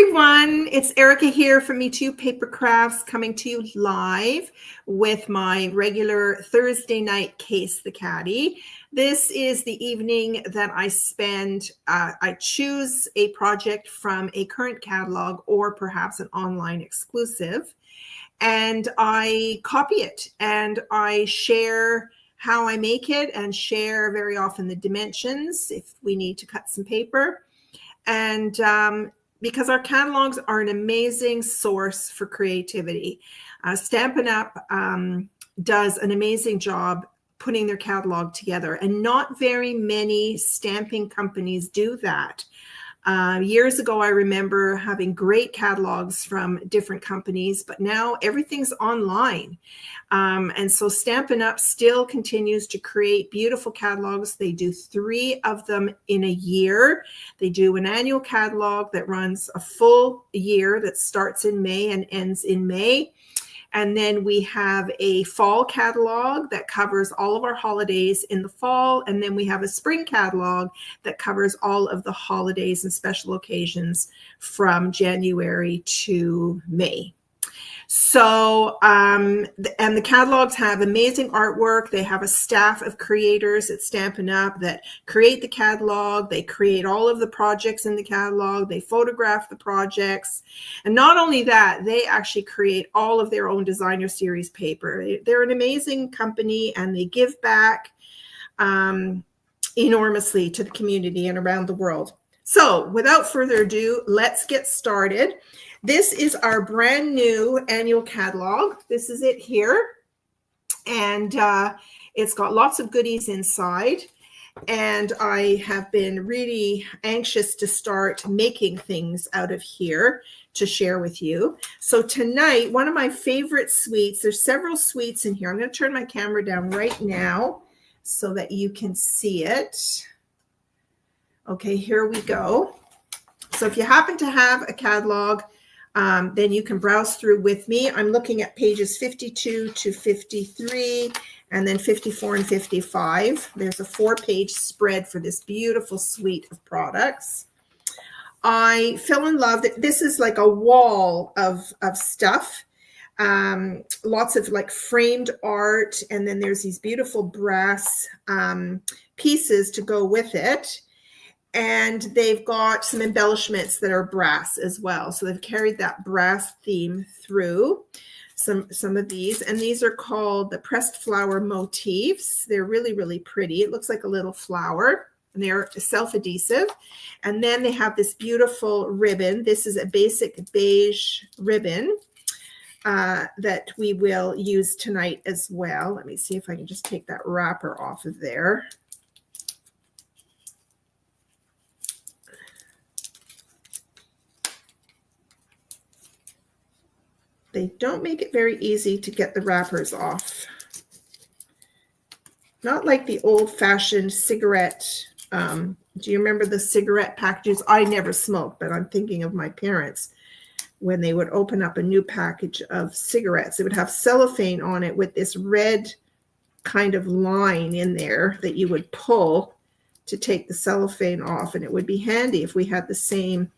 everyone, it's Erica here from Me Too Paper Crafts, coming to you live with my regular Thursday night case, the Catty. This is the evening that I spend, I choose a project from a current catalog or perhaps an online exclusive, and I copy it and I share how I make it and share very often the dimensions if we need to cut some paper. And because our catalogs are an amazing source for creativity. Stampin' Up does an amazing job putting their catalog together, and not very many stamping companies do that. Years ago, I remember having great catalogs from different companies, but now everything's online. And so Stampin' Up still continues to create beautiful catalogs. They do 3 of them in a year. They do an annual catalog that runs a full year that starts in May and ends in May. And then we have a fall catalog that covers all of our holidays in the fall. And then we have a spring catalog that covers all of the holidays and special occasions from January to May. So, and the catalogs have amazing artwork. They have a staff of creators at Stampin' Up that create the catalog. They create all of the projects in the catalog. They photograph the projects. And not only that, they actually create all of their own designer series paper. They're an amazing company, and they give back enormously to the community and around the world. So without further ado, let's get started. This is our brand new annual catalog. This is it here. And it's got lots of goodies inside. And I have been really anxious to start making things out of here to share with you. So tonight, one of my favorite sweets, there's several sweets in here. I'm going to turn my camera down right now so that you can see it. Okay, here we go. So if you happen to have a catalog, then you can browse through with me. I'm looking at pages 52 to 53 and then 54 and 55. There's a 4-page spread for this beautiful suite of products. I fell in love. This is like a wall of stuff. Lots of like framed art. And then there's these beautiful brass pieces to go with it. And they've got some embellishments that are brass as well. So they've carried that brass theme through some of these. And these are called the pressed flower motifs. They're really, really pretty. It looks like a little flower, and they're self-adhesive. And then they have this beautiful ribbon. This is a basic beige ribbon that we will use tonight as well. Let me see if I can just take that wrapper off of there. They don't make it very easy to get the wrappers off. Not like the old-fashioned cigarette. Do you remember the cigarette packages? I never smoked, but I'm thinking of my parents when they would open up a new package of cigarettes. It would have cellophane on it with this red kind of line in there that you would pull to take the cellophane off. And it would be handy if we had the same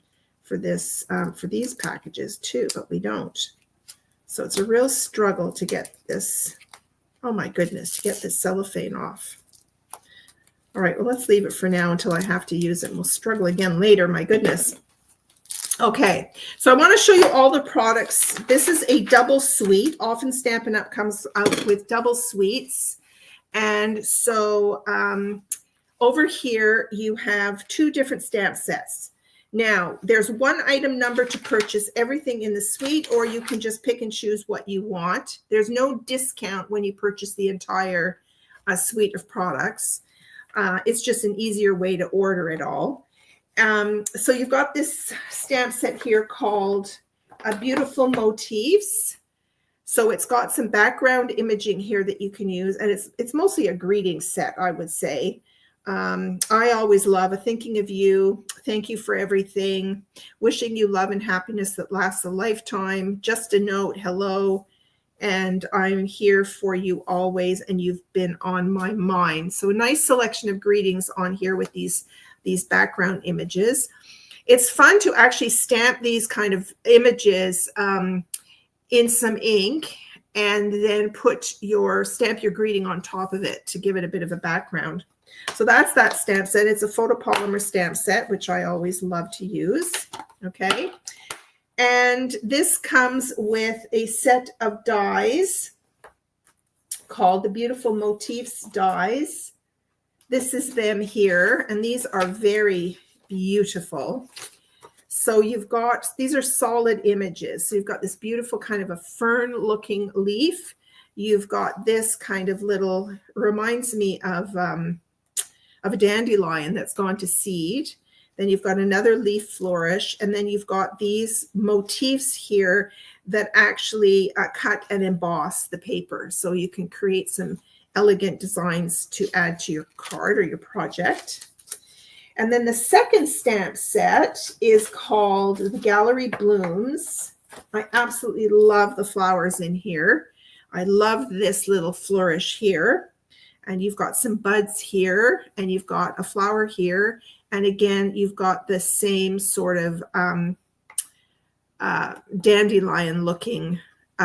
for this, for these packages too, but we don't. So it's a real struggle to get this, oh my goodness, to get this cellophane off. All right, well, let's leave it for now until I have to use it. And we'll struggle again later, my goodness. Okay, so I want to show you all the products. This is a double suite. Often Stampin' Up comes out with double suites. And so over here, you have 2 different stamp sets. Now, there's 1 item number to purchase everything in the suite, or you can just pick and choose what you want. There's no discount when you purchase the entire suite of products. It's just an easier way to order it all. So you've got this stamp set here called Beautiful Motifs. So it's got some background imaging here that you can use, and it's mostly a greeting set, I would say. I always love a thinking of you, thank you for everything, wishing you love and happiness that lasts a lifetime, just a note, hello, and I'm here for you always, and you've been on my mind. So a nice selection of greetings on here with these background images. It's fun to actually stamp these kind of images in some ink and then stamp your greeting on top of it to give it a bit of a background. So that's that stamp set. It's a photopolymer stamp set, which I always love to use. Okay. And this comes with a set of dies called the Beautiful Motifs dies. This is them here, and these are very beautiful. So you've got, these are solid images. So you've got this beautiful kind of a fern looking leaf. You've got this kind of little, reminds me of a dandelion that's gone to seed. Then you've got another leaf flourish, and then you've got these motifs here that actually cut and emboss the paper. So you can create some elegant designs to add to your card or your project. And then the second stamp set is called the Gallery Blooms. I absolutely love the flowers in here. I love this little flourish here. And you've got some buds here, and you've got a flower here. And again, you've got the same sort of dandelion looking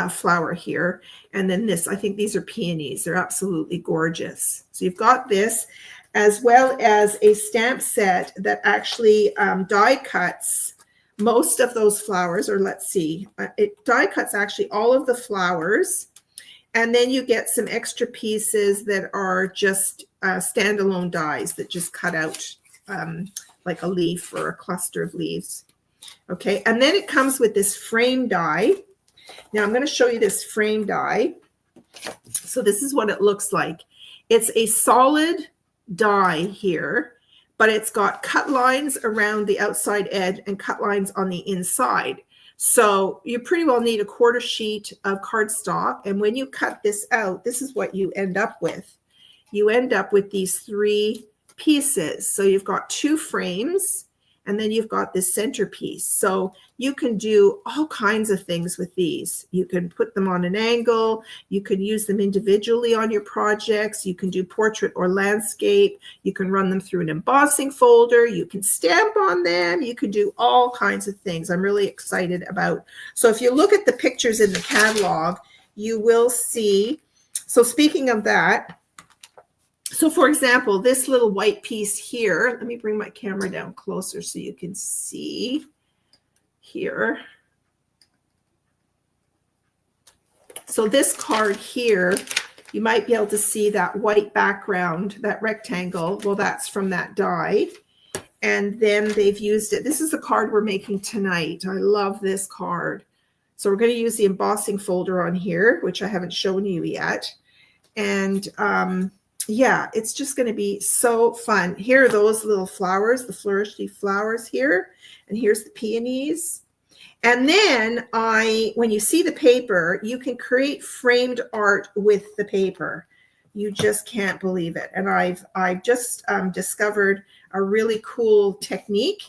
flower here. And then this, I think these are peonies. They're absolutely gorgeous. So you've got this, as well as a stamp set that actually die cuts most of those flowers, or let's see, it die cuts actually all of the flowers. And then you get some extra pieces that are just standalone dies that just cut out like a leaf or a cluster of leaves. Okay, and then it comes with this frame die. Now I'm going to show you this frame die. So this is what it looks like. It's a solid die here, but it's got cut lines around the outside edge and cut lines on the inside. So you pretty well need a quarter sheet of cardstock. And when you cut this out, this is what you end up with. You end up with these three pieces. So you've got two frames, and then you've got this centerpiece. So you can do all kinds of things with these. You can put them on an angle. You can use them individually on your projects. You can do portrait or landscape. You can run them through an embossing folder. You can stamp on them. You can do all kinds of things. I'm really excited about. So if you look at the pictures in the catalog, you will see. So speaking of that, so for example, this little white piece here, let me bring my camera down closer so you can see here. So this card here, you might be able to see that white background, that rectangle. Well, that's from that die. And then they've used it. This is the card we're making tonight. I love this card. So we're going to use the embossing folder on here, which I haven't shown you yet. And yeah, it's just going to be so fun. Here are those little flowers, the flourishy flowers here. And here's the peonies. And then when you see the paper, you can create framed art with the paper. You just can't believe it. And I've just discovered a really cool technique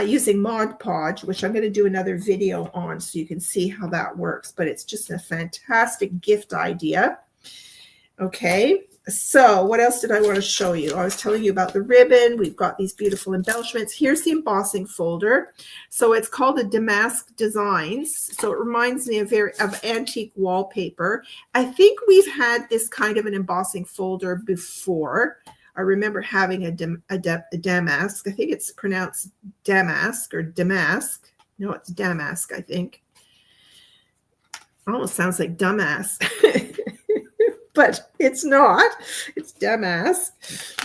using Mod Podge, which I'm going to do another video on so you can see how that works. But it's just a fantastic gift idea. Okay. So what else did I want to show you? I was telling you about the ribbon. We've got these beautiful embellishments. Here's the embossing folder. So it's called the Damask Designs. So it reminds me of antique wallpaper. I think we've had this kind of an embossing folder before. I remember having a damask. I think it's pronounced damask or damask. No, it's damask, I think. Almost sounds like dumbass. But it's not. It's damask.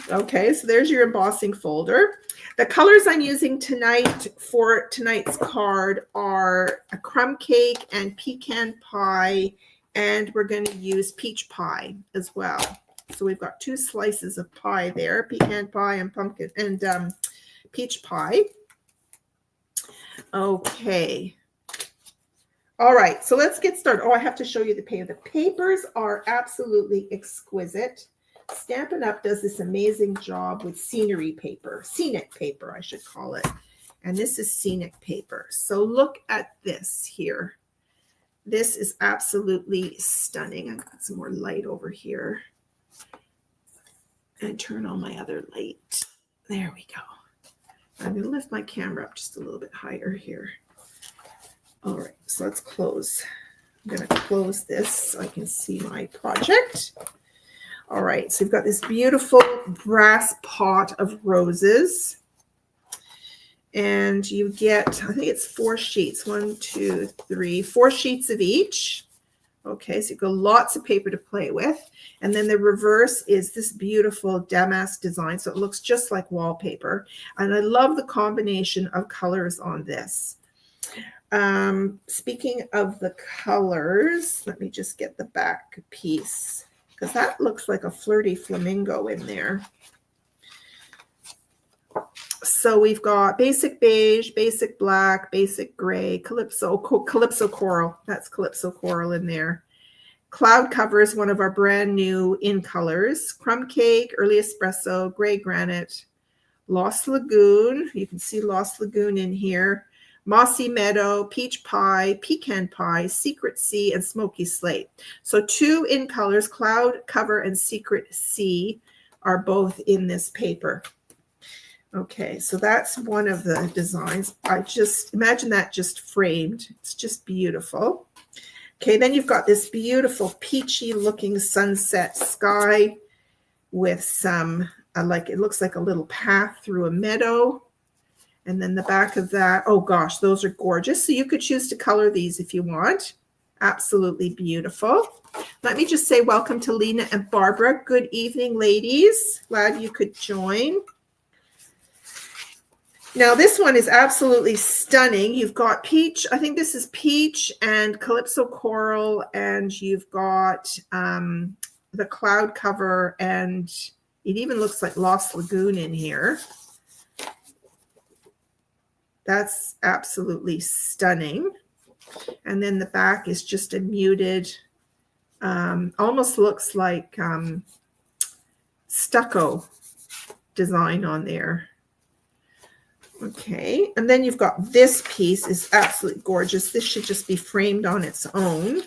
Okay, so there's your embossing folder. The colors I'm using tonight for tonight's card are a crumb cake and pecan pie, and we're going to use peach pie as well. So we've got two slices of pie there, pecan pie and pumpkin and peach pie. Okay. All right, so let's get started. Oh, I have to show you the paper. The papers are absolutely exquisite. Stampin' Up! Does this amazing job with scenery paper, scenic paper, I should call it. And this is scenic paper. So look at this here. This is absolutely stunning. I've got some more light over here. And turn on my other light. There we go. I'm going to lift my camera up just a little bit higher here. All right, so let's close. I'm going to close this so I can see my project. All right, so you've got this beautiful brass pot of roses. And you get, I think it's 4 sheets. 1, 2, 3, 4 sheets of each. Okay, so you've got lots of paper to play with. And then the reverse is this beautiful damask design. So it looks just like wallpaper. And I love the combination of colors on this. Speaking of the colors, let me just get the back piece, because that looks like a flirty flamingo in there. So we've got basic beige, basic black, basic gray, calypso coral. That's calypso coral in there. Cloud cover is one of our brand new in colors. Crumb cake, early espresso, gray granite, Lost Lagoon. You can see Lost Lagoon in here. Mossy meadow, peach pie, pecan pie, secret sea, and smoky slate. So 2 in colors, cloud cover and secret sea, are both in this paper. Okay, so that's one of the designs. I just imagine that just framed. It's just beautiful. Okay, then you've got this beautiful peachy looking sunset sky with some, like it looks like a little path through a meadow. And then the back of that, oh gosh, those are gorgeous. So you could choose to color these if you want. Absolutely beautiful. Let me just say welcome to Lena and Barbara. Good evening, ladies. Glad you could join. Now this one is absolutely stunning. You've got peach, I think this is peach and calypso coral, and you've got the cloud cover, and it even looks like Lost Lagoon in here. That's absolutely stunning. And then the back is just a muted, almost looks like stucco design on there. Okay, and then you've got this piece is absolutely gorgeous. This should just be framed on its own.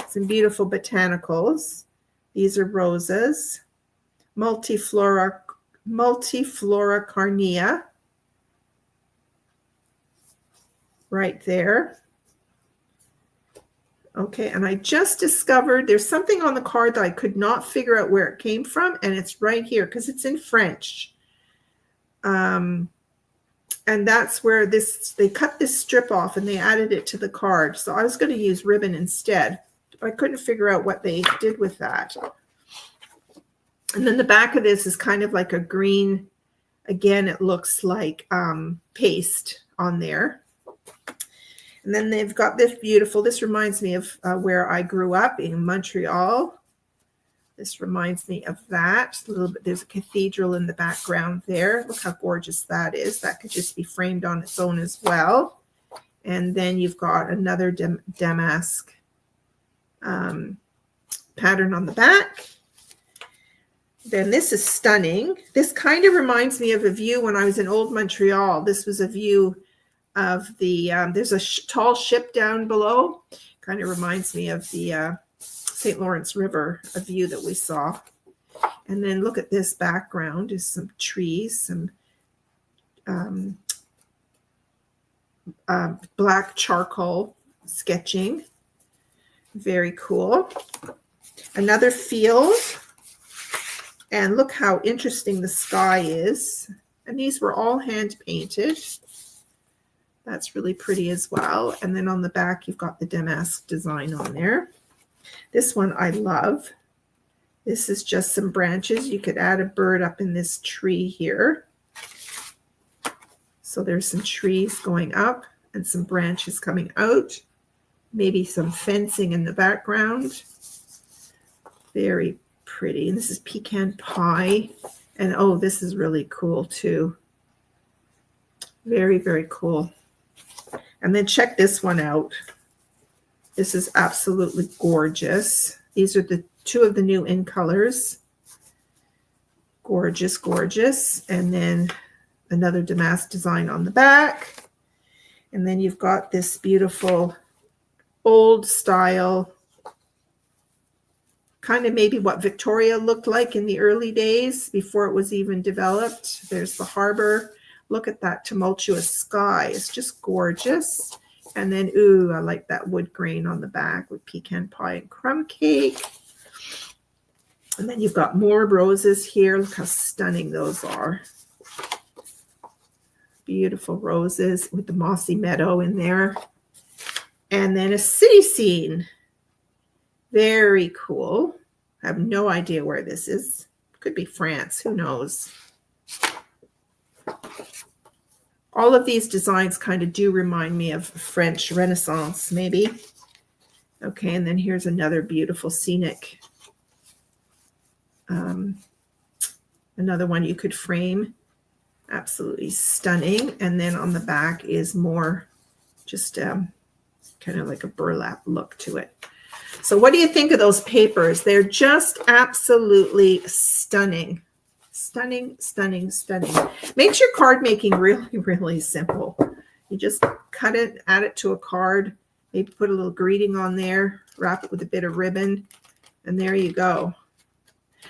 Some beautiful botanicals. These are roses. Multiflora carnea. Right there. Okay, and I just discovered there's something on the card that I could not figure out where it came from, and it's right here because it's in French. And that's where they cut this strip off and they added it to the card. So I was going to use ribbon instead. I couldn't figure out what they did with that. And then the back of this is kind of like a green. Again, it looks like paste on there. And then they've got this beautiful, this reminds me of where I grew up in Montreal. This reminds me of that. A little bit, there's a cathedral in the background there. Look how gorgeous that is. That could just be framed on its own as well. And then you've got another damask pattern on the back. Then this is stunning. This kind of reminds me of a view when I was in Old Montreal. This was a view of the, there's a tall ship down below. Kind of reminds me of the St. Lawrence River, a view that we saw. And then look at this background is some trees, some black charcoal sketching. Very cool. Another field. And look how interesting the sky is. And these were all hand painted. That's really pretty as well. And then on the back, you've got the damask design on there. This one I love. This is just some branches. You could add a bird up in this tree here. So there's some trees going up and some branches coming out. Maybe some fencing in the background. Very pretty. And this is pecan pie. And oh, this is really cool too. Very, very cool. And then check this one out. This is absolutely gorgeous. These are the 2 of the new in colors. Gorgeous, gorgeous. And then another damask design on the back. And then you've got this beautiful old style, kind of maybe what Victoria looked like in the early days before it was even developed. There's the harbor. Look at that tumultuous sky. It's just gorgeous. And then, ooh, I like that wood grain on the back with pecan pie and crumb cake. And then you've got more roses here. Look how stunning those are. Beautiful roses with the mossy meadow in there. And then a city scene. Very cool. I have no idea where this is. Could be France. Who knows? All of these designs kind of do remind me of French Renaissance, maybe. Okay, and then here's another beautiful scenic. Another one you could frame. Absolutely stunning. And then on the back is more just kind of like a burlap look to it. So what do you think of those papers? They're just absolutely stunning. Stunning, stunning, stunning. Makes your card making really, really simple. You just cut it, add it to a card, maybe put a little greeting on there, wrap it with a bit of ribbon, and there you go.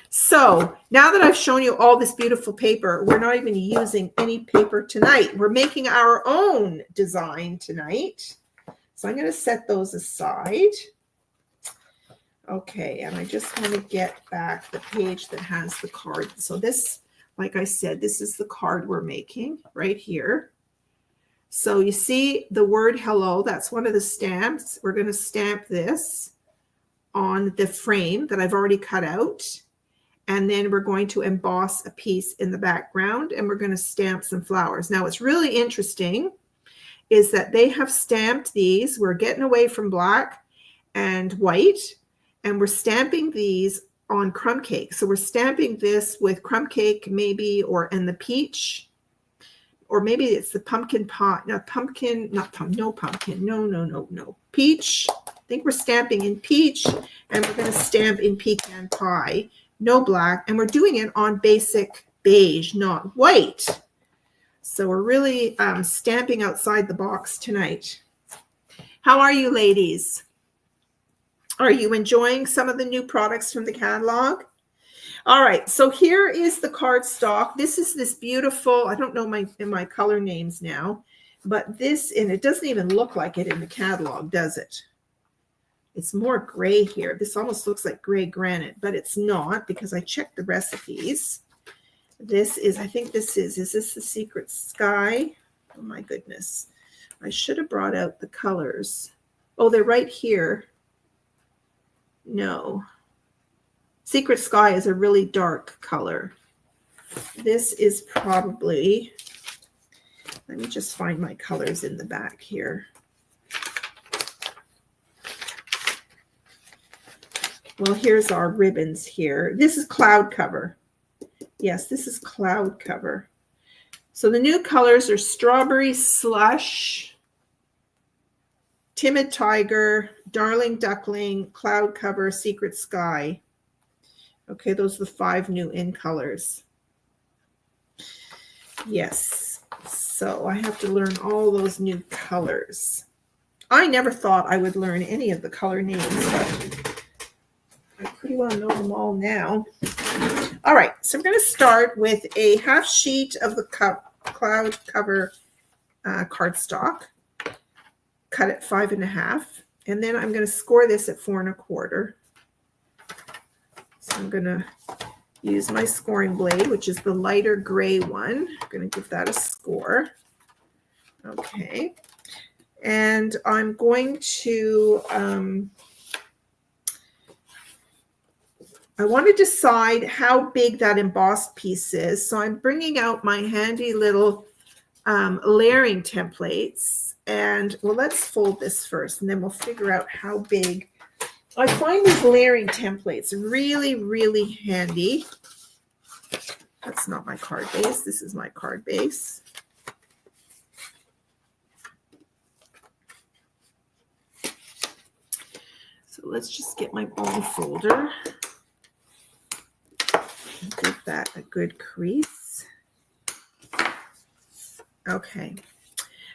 So now that I've shown you all this beautiful paper, we're not even using any paper tonight. We're making our own design tonight. So I'm going to set those aside. Okay, and I just want to get back the page that has the card. So this, like I said, this is the card we're making right here. So you see the word hello, that's one of the stamps. We're going to stamp this on the frame that I've already cut out. And then we're going to emboss a piece in the background, and we're going to stamp some flowers. Now, what's really interesting is that they have stamped these. We're getting away from black and white, and we're stamping these on crumb cake. So we're stamping this with crumb cake maybe, and the peach, or maybe it's the pumpkin pie. No, pumpkin, not pumpkin, no pumpkin. No. Peach. I think we're stamping in peach, and we're going to stamp in pecan pie. No black, and we're doing it on basic beige, not white. So we're really stamping outside the box tonight. How are you, ladies? Are you enjoying some of the new products from the catalog? All right, so here is the cardstock. This is this beautiful, I don't know my color names now, but this, and it doesn't even look like it in the catalog, does it? It's more gray here. This almost looks like gray granite, but it's not because I checked the recipes. This is, I think this is this the Secret Sky? Oh my goodness. I should have brought out the colors. Oh, they're right here. No. Secret Sky is a really dark color. This is probably, let me just find my colors in the back here. Well, here's our ribbons here. This is cloud cover. Yes, this is cloud cover. So the new colors are Strawberry Slush, Timid Tiger, Darling Duckling, Cloud Cover, Secret Sky. Okay, those are the 5 new in colors. Yes, so I have to learn all those new colors. I never thought I would learn any of the color names, but I pretty well know them all now. All right, so I'm going to start with a half sheet of the cloud cover cardstock. Cut it 5 1/2, and then I'm going to score this at 4 1/4. So I'm going to use my scoring blade, which is the lighter gray one. I'm going to give that a score. Okay, and I'm going to I want to decide how big that embossed piece is. So I'm bringing out my handy little layering templates. And well, let's fold this first, and then we'll figure out how big. I find these layering templates really, really handy. That's not my card base. This is my card base. So let's just get my bone folder. Give that a good crease. Okay.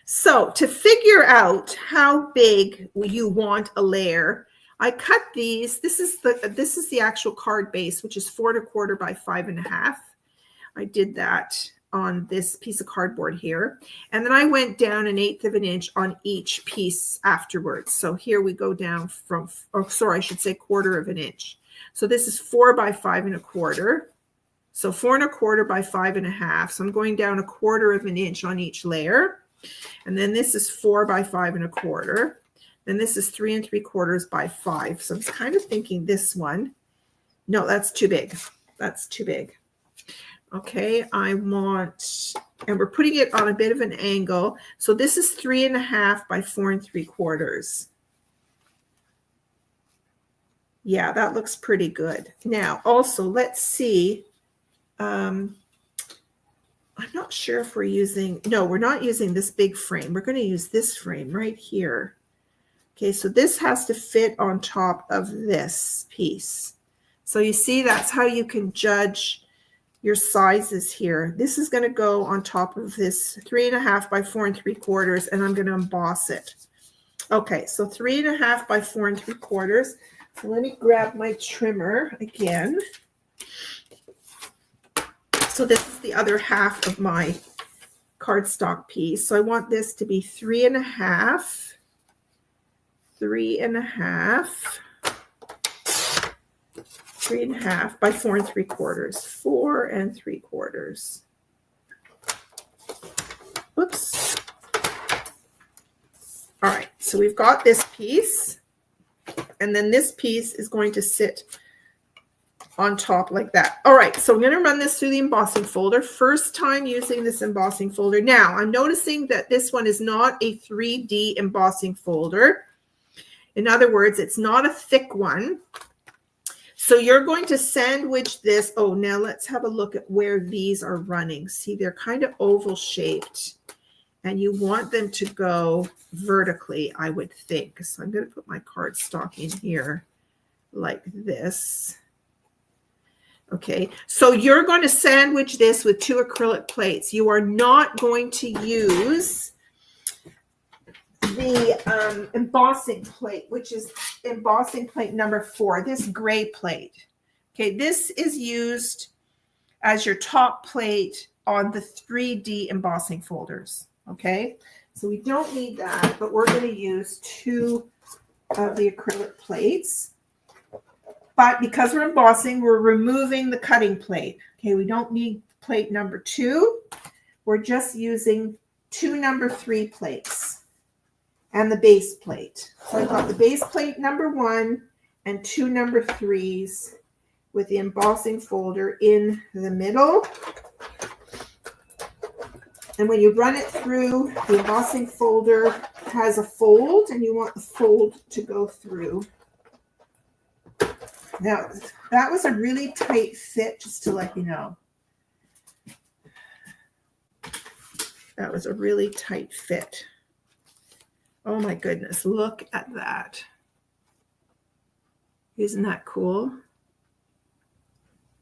So to figure out how big you want a layer, I cut these. This is the actual card base, which is 4 1/4 by 5 1/2. I did that on this piece of cardboard here. And then I went down 1/8 of an inch on each piece afterwards. So here we go down from, or sorry, I should say 1/4 of an inch. So this is 4 by 5 1/4. So 4 1/4 by 5 1/2. So I'm going down 1/4 of an inch on each layer. And then this is 4 by 5 1/4. Then this is 3 3/4 by 5. So I was kind of thinking this one. No, that's too big. That's too big. Okay, I want, and we're putting it on a bit of an angle. So this is 3 1/2 by 4 3/4. Yeah, that looks pretty good. Now, also, let's see. I'm not sure if we're using, no, we're not using this big frame. We're going to use this frame right here. Okay, so this has to fit on top of this piece. So you see, that's how you can judge your sizes here. This is going to go on top of this 3 1/2 by 4 3/4, and I'm going to emboss it. Okay, so 3 1/2 by 4 3/4. So let me grab my trimmer again. So this is the other half of my cardstock piece. So I want this to be 3 1/2, 3 1/2, 3 1/2 by 4 3/4, 4 3/4. Oops. All right, so we've got this piece, and then this piece is going to sit on top like that. All right, so I'm going to run this through the embossing folder. First time using this embossing folder. Now, I'm noticing that this one is not a 3D embossing folder. In other words, it's not a thick one. So you're going to sandwich this. Oh, now let's have a look at where these are running. See, they're kind of oval shaped, and you want them to go vertically, I would think. So I'm going to put my cardstock in here like this. Okay, so you're going to sandwich this with 2 acrylic plates. You are not going to use the embossing plate, which is embossing plate number 4, this gray plate. Okay, this is used as your top plate on the 3D embossing folders. Okay, so we don't need that, but we're going to use 2 of the acrylic plates. But because we're embossing, we're removing the cutting plate. Okay, we don't need plate number 2. We're just using 2 number 3 plates and the base plate. So I've got the base plate number 1 and 2 number 3s with the embossing folder in the middle. And when you run it through, the embossing folder has a fold, and you want the fold to go through. Now, that was a really tight fit, just to let you know. That was a really tight fit. Oh my goodness, look at that. Isn't that cool?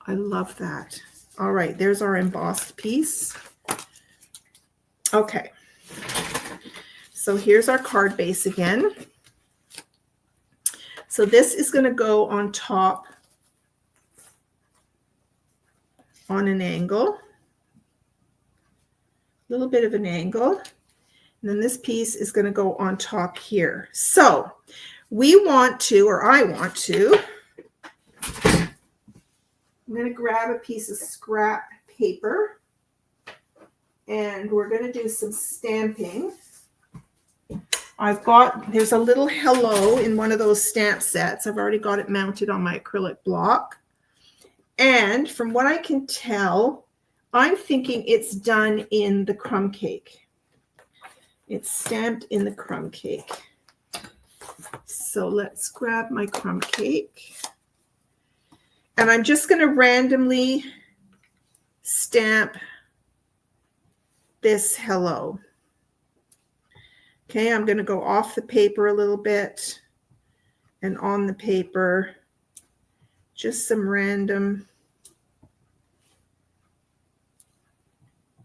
I love that. All right, there's our embossed piece. Okay, so here's our card base again. So this is going to go on top on an angle, a little bit of an angle. And then this piece is going to go on top here. So we want to, or I want to, I'm going to grab a piece of scrap paper, and we're going to do some stamping. There's a little hello in one of those stamp sets. I've already got it mounted on my acrylic block. And from what I can tell, I'm thinking it's done in the crumb cake. It's stamped in the crumb cake. So let's grab my crumb cake. And I'm just going to randomly stamp this hello. Okay, I'm going to go off the paper a little bit and on the paper, just some random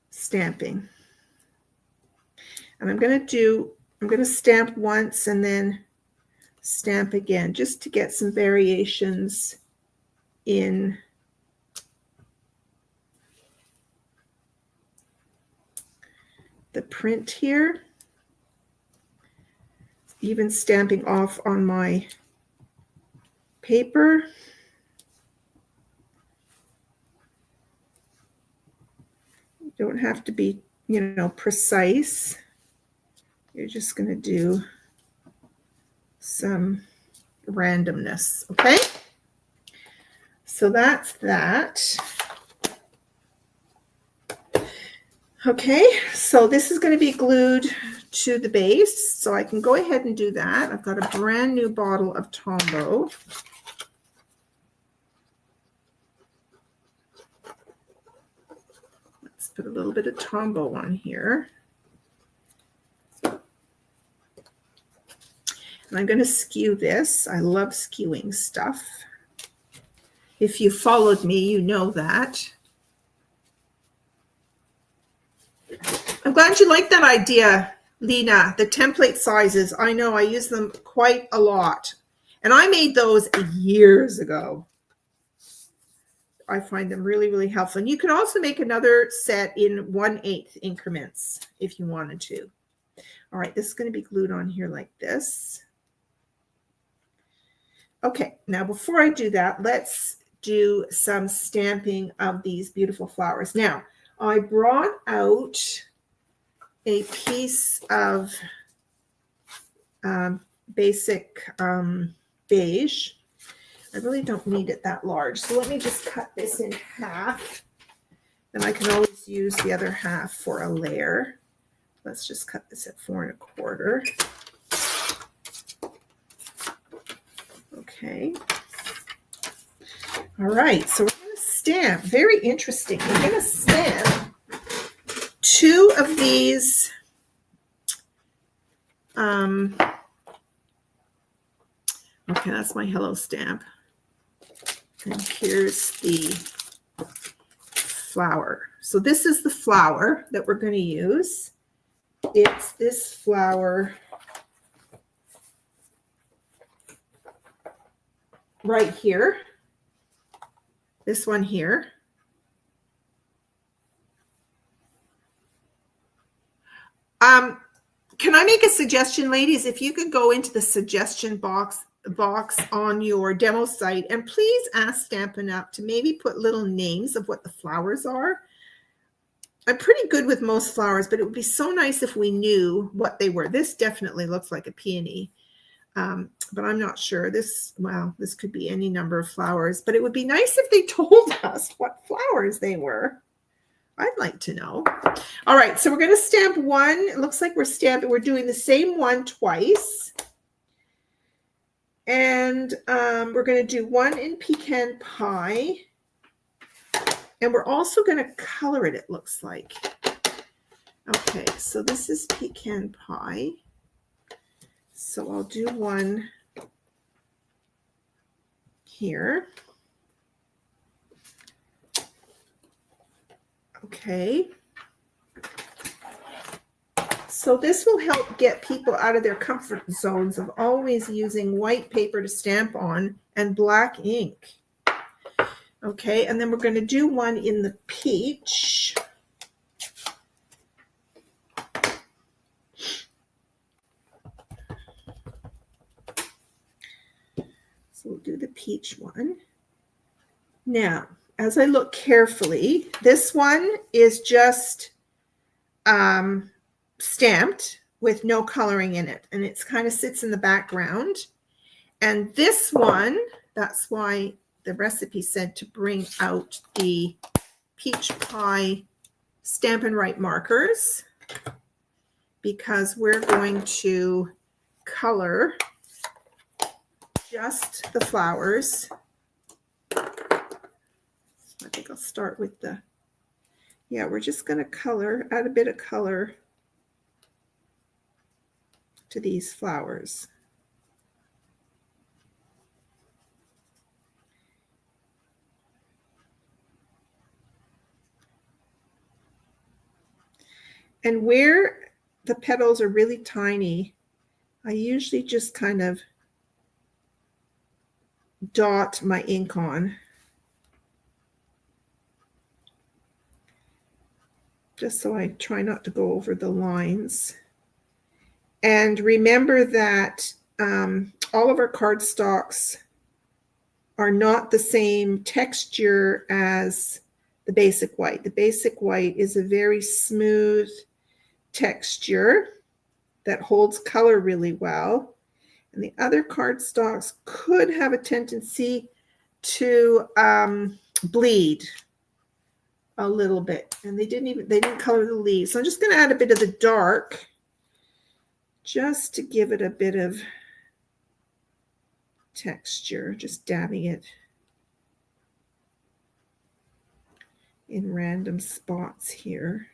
stamping. And I'm going to stamp once and then stamp again, just to get some variations in the print here. Even stamping off on my paper. You don't have to be, precise. You're just going to do some randomness, okay? So that's that. Okay, so this is going to be glued to the base, so I can go ahead and do that. I've got a brand new bottle of Tombow. Let's put a little bit of Tombow on here. And I'm going to skew this. I love skewing stuff. If you followed me, you know that. I'm glad you like that idea, Lena, the template sizes. I know I use them quite a lot. And I made those years ago. I find them really, really helpful. And you can also make another set in 1/8 increments if you wanted to. All right, this is going to be glued on here like this. Okay, now before I do that, let's do some stamping of these beautiful flowers. Now, I brought out a piece of basic beige. I really don't need it that large. So let me just cut this in half. Then I can always use the other half for a layer. Let's just cut this at 4 1/4. Okay. All right, so we're going to stamp. Very interesting. We're going to stamp 2 of these okay, that's my hello stamp. And here's the flower. So this is the flower that we're going to use. It's this flower right here. This one here. Can I make a suggestion, ladies? If you could go into the suggestion box on your demo site and please ask Stampin' Up! To maybe put little names of what the flowers are. I'm pretty good with most flowers, but it would be so nice if we knew what they were. This definitely looks like a peony, but I'm not sure. This could be any number of flowers, but it would be nice if they told us what flowers they were. I'd like to know. All right, so we're going to stamp one. It looks like we're doing the same one twice. And we're going to do one in pecan pie. And we're also going to color it, it looks like. Okay, so this is pecan pie. So I'll do one here. Okay. So this will help get people out of their comfort zones of always using white paper to stamp on and black ink. Okay, and then we're going to do one in the peach. So we'll do the peach one. Now, as I look carefully, this one is just stamped with no coloring in it, and it kind of sits in the background. And this one, that's why the recipe said to bring out the peach pie Stampin' Write markers, because we're going to color just the flowers. I think I'll start with we're just going to add a bit of color to these flowers. And where the petals are really tiny, I usually just kind of dot my ink on. just so I try not to go over the lines. And remember that all of our cardstocks are not the same texture as the basic white. The basic white is a very smooth texture that holds color really well. And the other cardstocks could have a tendency to bleed a little bit. And they didn't color the leaves. So I'm just going to add a bit of the dark just to give it a bit of texture, just dabbing it in random spots here.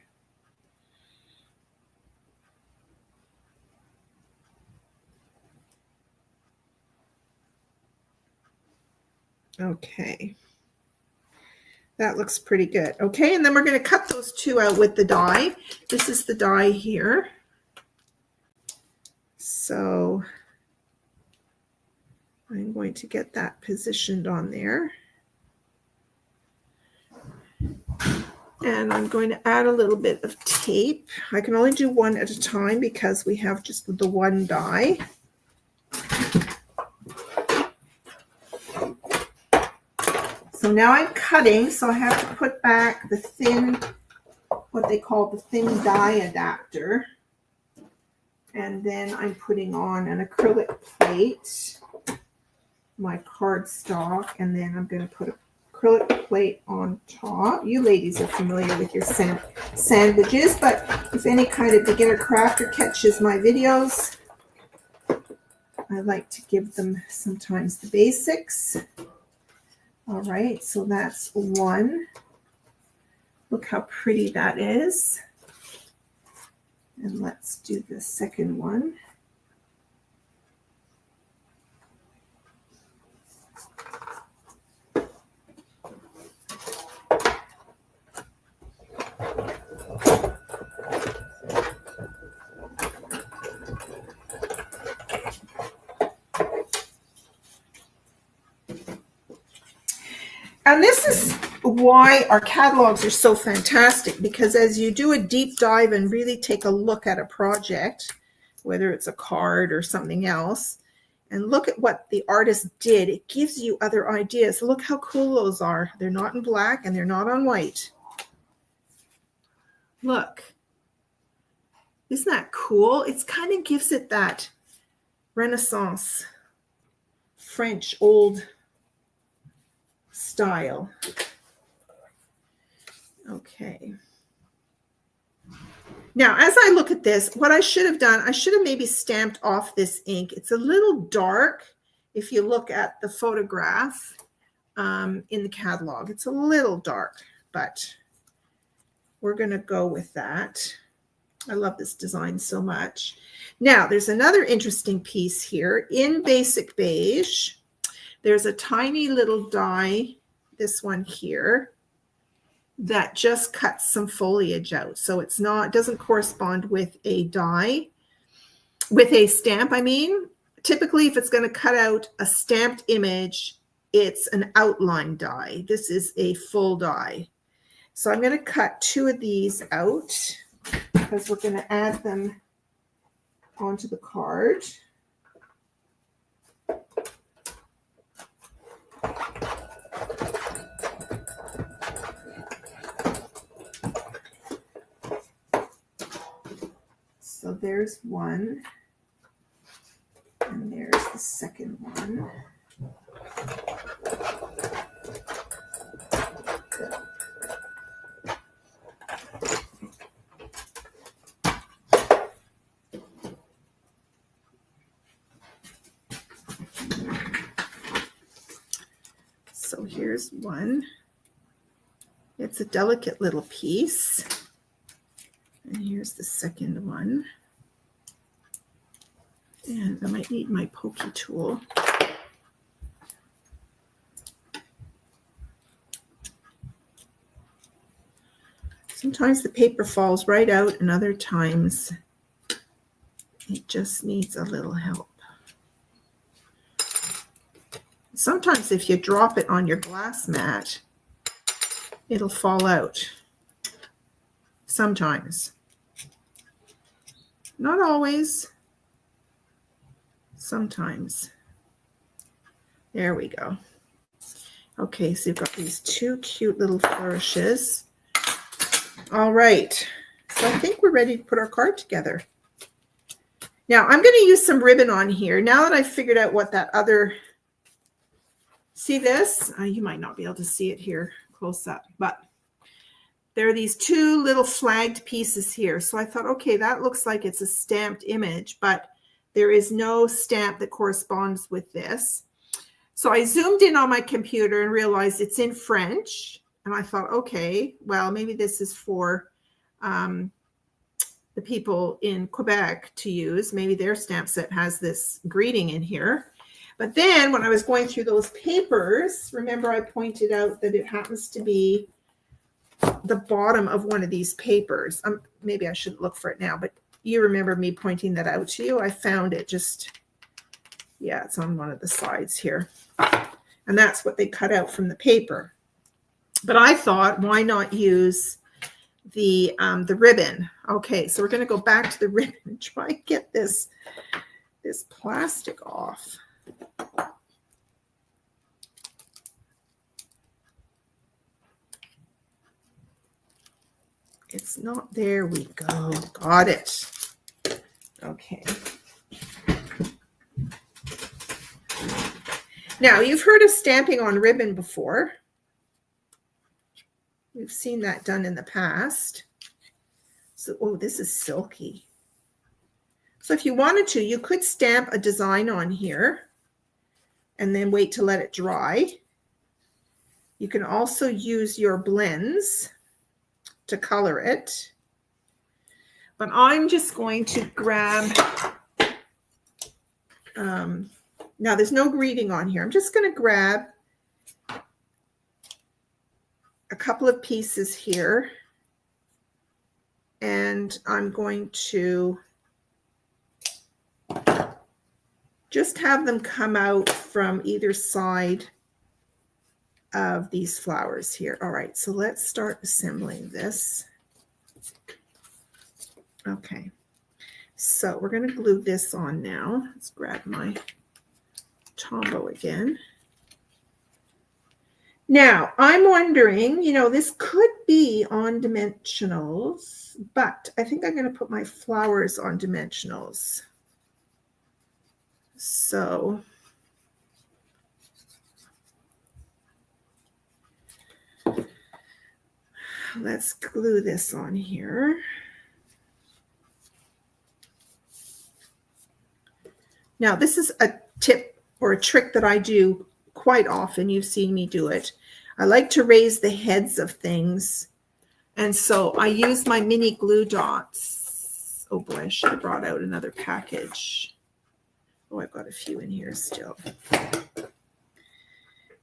Okay, that looks pretty good. Okay, and then we're going to cut those two out with the die. This is the die here. So I'm going to get that positioned on there. And I'm going to add a little bit of tape. I can only do one at a time because we have just the one die. So now I'm cutting, so I have to put back the thin, what they call the thin die adapter. And then I'm putting on an acrylic plate, my cardstock, and then I'm going to put an acrylic plate on top. You ladies are familiar with your sandwiches, but if any kind of beginner crafter catches my videos, I like to give them sometimes the basics. All right, so that's one. Look how pretty that is. And let's do the second one. And this is why our catalogs are so fantastic, because as you do a deep dive and really take a look at a project, whether it's a card or something else, and look at what the artist did, it gives you other ideas. Look how cool those are. They're not in black and they're not on white. Look. Isn't that cool? It kind of gives it that Renaissance French old style. Okay. Now, as I look at this, what I should have done, I should have maybe stamped off this ink. It's a little dark if you look at the photograph in the catalog. It's a little dark, but we're going to go with that. I love this design so much. Now, there's another interesting piece here. In Basic Beige, there's a tiny little die, this one here, that just cuts some foliage out. So it's not, it doesn't correspond with a die, with a stamp, I mean. Typically, if it's going to cut out a stamped image, it's an outline die. This is a full die. So I'm going to cut two of these out because we're going to add them onto the card. So there's one, and there's the second one. So here's one. It's a delicate little piece. And here's the second one. And I might need my pokey tool. Sometimes the paper falls right out, and other times it just needs a little help. Sometimes if you drop it on your glass mat, it'll fall out. sometimes. Not always. Sometimes. There we go. Okay, so you've got these two cute little flourishes. All right, so I think we're ready to put our card together. Now I'm going to use some ribbon on here. Now that I've figured out what that other, see this? You might not be able to see it here close up, but there are these two little flagged pieces here. So I thought, okay, that looks like it's a stamped image, but there is no stamp that corresponds with this. So I zoomed in on my computer and realized it's in French. And I thought, okay, well, maybe this is for the people in Quebec to use. Maybe their stamp set has this greeting in here. But then when I was going through those papers, remember I pointed out that it happens to be the bottom of one of these papers. Maybe I shouldn't look for it now, but you remember me pointing that out to you. I found it just, yeah, it's on one of the sides here. And that's what they cut out from the paper. But I thought, why not use the ribbon? Okay, so we're going to go back to the ribbon and try and get this plastic off. It's not, there we go. Got it. Okay. Now, you've heard of stamping on ribbon before. We've seen that done in the past. So, oh, this is silky. So if you wanted to, you could stamp a design on here and then wait to let it dry. You can also use your blends to color it. But I'm just going to grab, now there's no greeting on here. I'm just going to grab a couple of pieces here, and I'm going to just have them come out from either side of these flowers here. All right, so let's start assembling this. Okay, so we're going to glue this on now. Let's grab my Tombow again. Now, I'm wondering, you know, this could be on dimensionals, but I think I'm going to put my flowers on dimensionals. So let's glue this on here. Now, this is a tip or a trick that I do quite often. You've seen me do it. I like to raise the heads of things. And so I use my mini glue dots. Oh boy, I should have brought out another package. Oh, I've got a few in here still.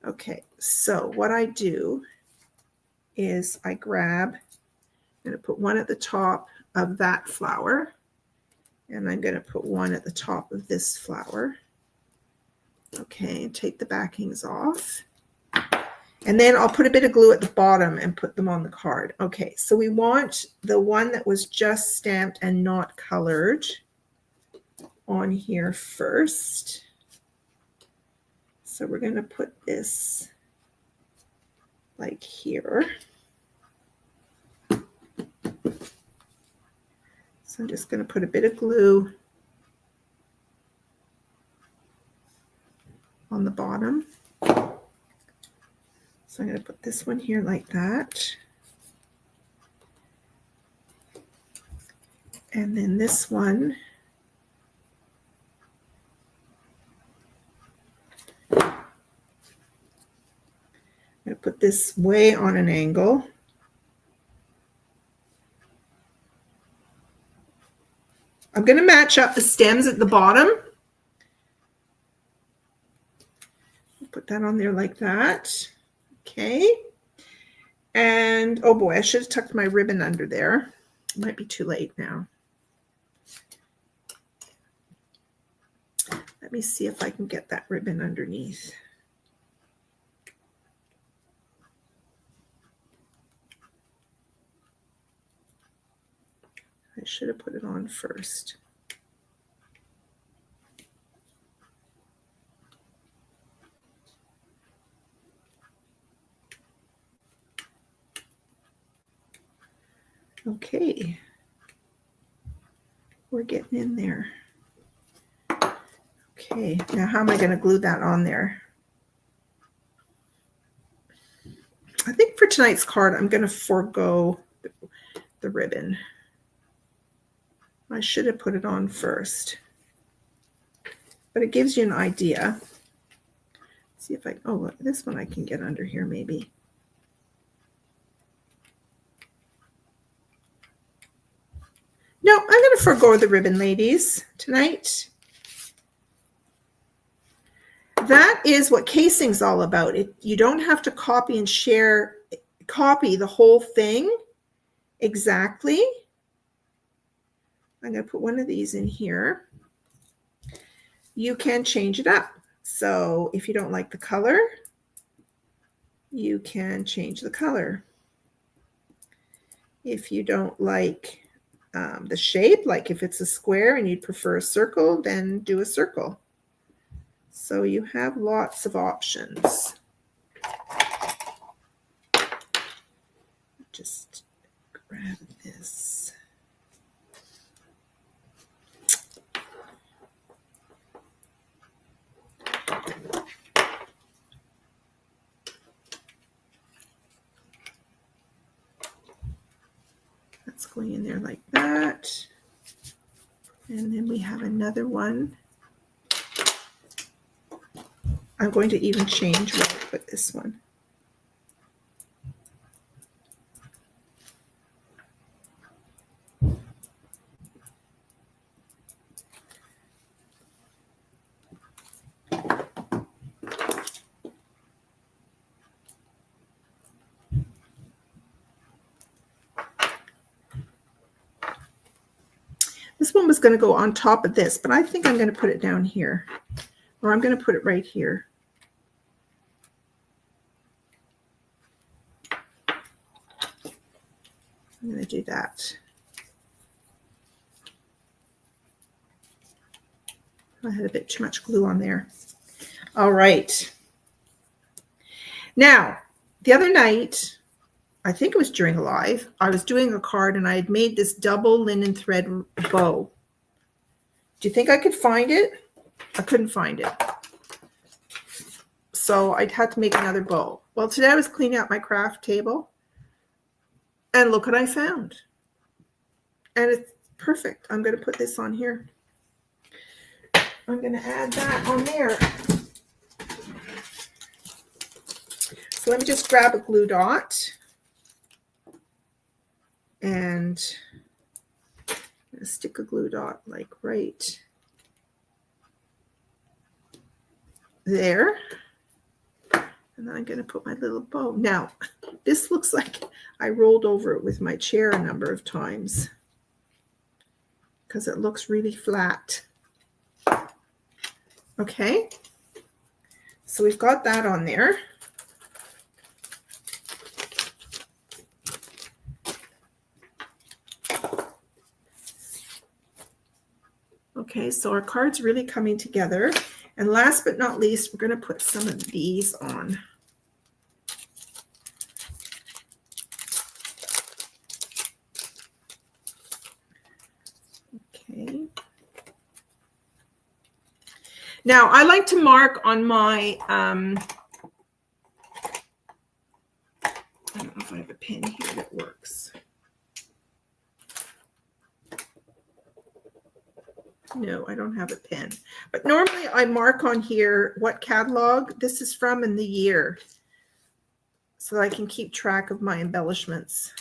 Okay, so what I do is I grab, I'm going to put one at the top of that flower. And I'm going to put one at the top of this flower. Okay, take the backings off. And then I'll put a bit of glue at the bottom and put them on the card. Okay, so we want the one that was just stamped and not colored on here first. So we're going to put this like here. So I'm just going to put a bit of glue on the bottom. So I'm going to put this one here like that. And then this one. I'm going to put this way on an angle. I'm going to match up the stems at the bottom. Put that on there like that. Okay. And oh boy, I should have tucked my ribbon under there. It might be too late now. Let me see if I can get that ribbon underneath. I should have put it on first. Okay, we're getting in there. Okay, now how am I going to glue that on there? I think for tonight's card, I'm going to forego the ribbon. I should have put it on first, but it gives you an idea. See if I, oh, this one I can get under here maybe. No, I'm going to forego the ribbon, ladies, tonight. That is what casing's all about. You don't have to copy and share, copy the whole thing exactly. I'm going to put one of these in here. You can change it up. So if you don't like the color, you can change the color. If you don't like the shape, like if it's a square and you'd prefer a circle, then do a circle. So you have lots of options. Just grab this. That's going in there like that. And then we have another one. I'm going to even change where I put this one. This one was going to go on top of this, but I think I'm going to put it down here, or I'm going to put it right here. I'm going to do that. I had a bit too much glue on there. All right. Now, the other night, I think it was during a live, I was doing a card and I had made this double linen thread bow. Do you think I could find it? I couldn't find it. So I'd had to make another bow. Well, today I was cleaning out my craft table and look what I found. And it's perfect. I'm going to put this on here. I'm going to add that on there. So let me just grab a glue dot. And I'm going to stick a glue dot like right there. And then I'm going to put my little bow. Now, this looks like I rolled over it with my chair a number of times because it looks really flat. Okay, so we've got that on there. Okay, so our card's really coming together. And last but not least, we're going to put some of these on. Okay. Now, I like to mark on my, I don't know if I have a pen here that works. No, I don't have a pen. But normally I mark on here what catalog this is from and the year, so that I can keep track of my embellishments.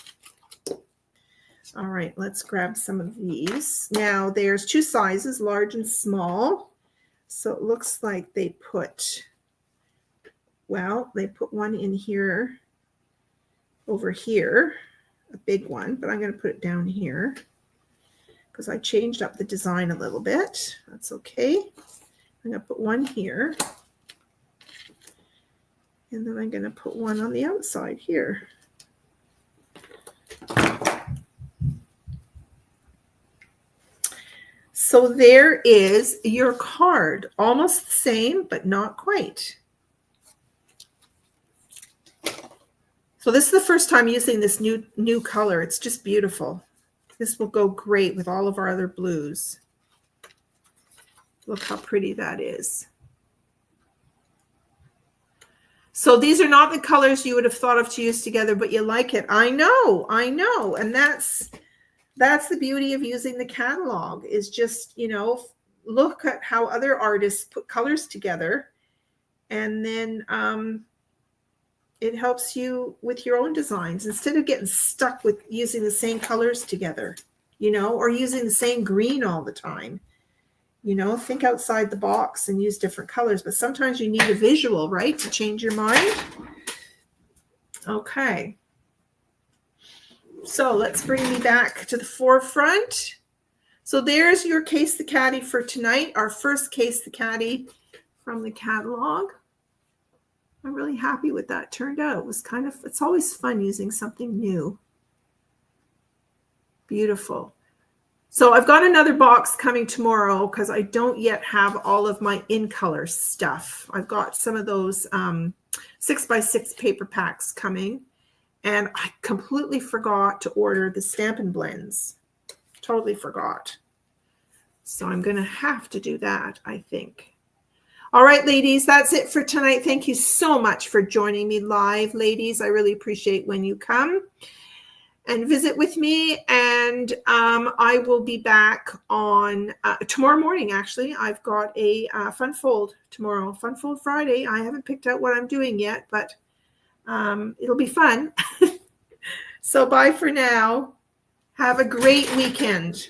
All right, let's grab some of these. Now, there's two sizes, large and small. So it looks like they put, well, they put one in here, over here, a big one, but I'm going to put it down here because I changed up the design a little bit. That's okay. I'm going to put one here. And then I'm going to put one on the outside here. So there is your card. Almost the same, but not quite. So this is the first time using this new color. It's just beautiful. This will go great with all of our other blues. Look how pretty that is. So these are not the colors you would have thought of to use together, but you like it. I know. And that's the beauty of using the catalog, is just, you know, look at how other artists put colors together, and then it helps you with your own designs instead of getting stuck with using the same colors together, you know, or using the same green all the time. You know, think outside the box and use different colors, but sometimes you need a visual, right, to change your mind. Okay. So let's bring me back to the forefront. So there's your Case the Catty for tonight, our first Case the Catty from the catalog. I'm really happy with that turned out. It was kind of, it's always fun using something new. Beautiful. So I've got another box coming tomorrow because I don't yet have all of my in color stuff. I've got some of those 6x6 paper packs coming, and I completely forgot to order the Stampin' Blends. Totally forgot. So I'm going to have to do that, I think. All right, ladies, that's it for tonight. Thank you so much for joining me live, ladies. I really appreciate when you come and visit with me, and I will be back on tomorrow morning. Actually, I've got a fun fold tomorrow, Fun Fold Friday. I haven't picked out what I'm doing yet, but it'll be fun. So bye for now. Have a great weekend.